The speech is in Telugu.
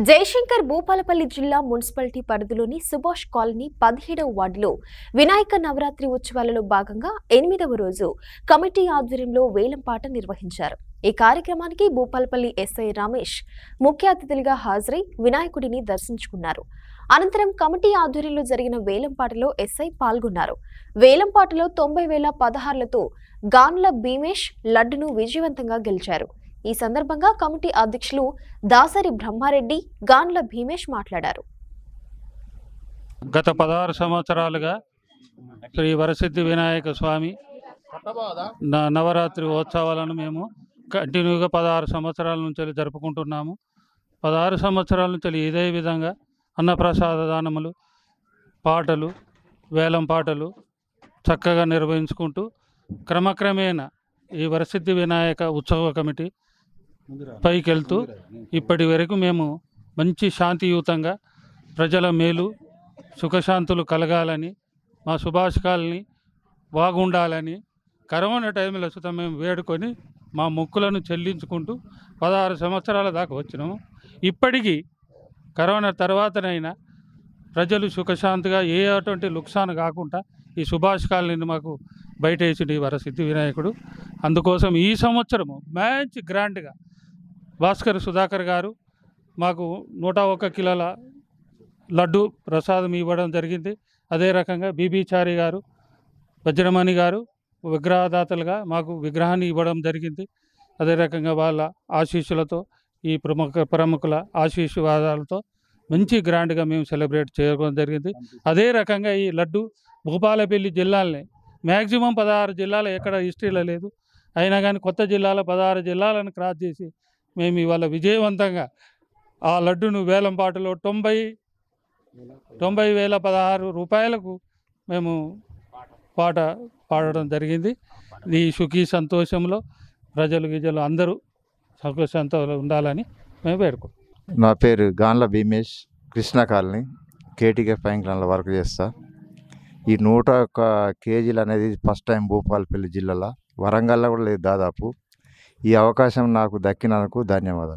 జయశంకర్ భూపాలపల్లి జిల్లా మున్సిపాలిటీ పరిధిలోని సుభాష్ కాలనీ 17వ వార్డులో వినాయక నవరాత్రి ఉత్సవాలలో భాగంగా 8వ రోజు కమిటీ ఆధ్వర్యంలో వేలంపాట నిర్వహించారు. ఈ కార్యక్రమానికి భూపాలపల్లి ఎస్ఐ రమేష్ ముఖ్య అతిథులుగా హాజరై వినాయకుడిని దర్శించుకున్నారు. అనంతరం కమిటీ ఆధ్వర్యంలో జరిగిన వేలంపాటలో ఎస్ఐ పాల్గొన్నారు. వేలంపాటలో 90,000 పదహార్లతో గాన్ల భీమేష్ లడ్డును విజయవంతంగా గెలిచారు. ఈ సందర్భంగా కమిటీ అధ్యక్షులు దాసరి బ్రహ్మారెడ్డి, గాన్ల భీమేష్ మాట్లాడారు. గత 16 సంవత్సరాలుగా శ్రీ వరసిద్ధి వినాయక స్వామి నవరాత్రి ఉత్సవాలను మేము కంటిన్యూగా 16 సంవత్సరాల నుంచి జరుపుకుంటున్నాము. 16 సంవత్సరాల నుంచి ఇదే విధంగా అన్నప్రసాద దానములు, పాటలు, వేలం పాటలు చక్కగా నిర్వహించుకుంటూ క్రమక్రమేణా ఈ వరసిద్ధి వినాయక ఉత్సవ కమిటీ పైకి వెళ్తూ ఇప్పటి వరకు మేము మంచి శాంతియుతంగా ప్రజల మేలు సుఖశాంతులు కలగాలని, మా సుభాష్ కాలనీ బాగుండాలని కరోనా టైంలో సుతం మేము వేడుకొని మా మొక్కులను చెల్లించుకుంటూ 16 సంవత్సరాల దాకా వచ్చినాము. ఇప్పటికీ కరోనా తర్వాతనైనా ప్రజలు సుఖశాంతిగా ఏ అటువంటి లుక్సాన్ కాకుండా ఈ సుభాష్ కాలనీని మాకు బయట వేసిండు ఈ వరసిద్ధి వినాయకుడు. అందుకోసం ఈ సంవత్సరము మంచి గ్రాండ్గా భాస్కర్ సుధాకర్ గారు మాకు 101 కిలోల లడ్డు ప్రసాదం ఇవ్వడం జరిగింది. అదే రకంగా బీబీచారి గారు, వజ్రమణి గారు విగ్రహదాతలుగా మాకు విగ్రహాన్ని ఇవ్వడం జరిగింది. అదే రకంగా వాళ్ళ ఆశీస్సులతో ఈ ప్రముఖుల ఆశీర్వాదాలతో మంచి గ్రాండ్గా మేము సెలబ్రేట్ చేయడం జరిగింది. అదే రకంగా ఈ లడ్డు భూపాలపల్లి జిల్లాలనే మ్యాక్సిమం 16 జిల్లాలు ఎక్కడ హిస్టరీలో లేదు. అయినా కానీ కొత్త జిల్లాలో 16 జిల్లాలను క్రాస్ చేసి మేము ఇవాళ విజయవంతంగా ఆ లడ్డును వేలంపాటలో 90,016 రూపాయలకు మేము పాట పాడడం జరిగింది. ఈ సుఖీ సంతోషంలో గిజలు అందరూ సంతోషంతో ఉండాలని మేము పేర్కొంటాం. నా పేరు గాన్ల భీమేష్, కృష్ణ కాలనీ కేటీకే ఫ్యాంక్లైన్లో వర్క్ చేస్తా. ఈ 101 కేజీలు అనేది ఫస్ట్ టైం భూపాలపల్లి జిల్లాలో, వరంగల్లో కూడా లేదు దాదాపు. ఈ అవకాశం నాకు దక్కినందుకు ధన్యవాదాలు.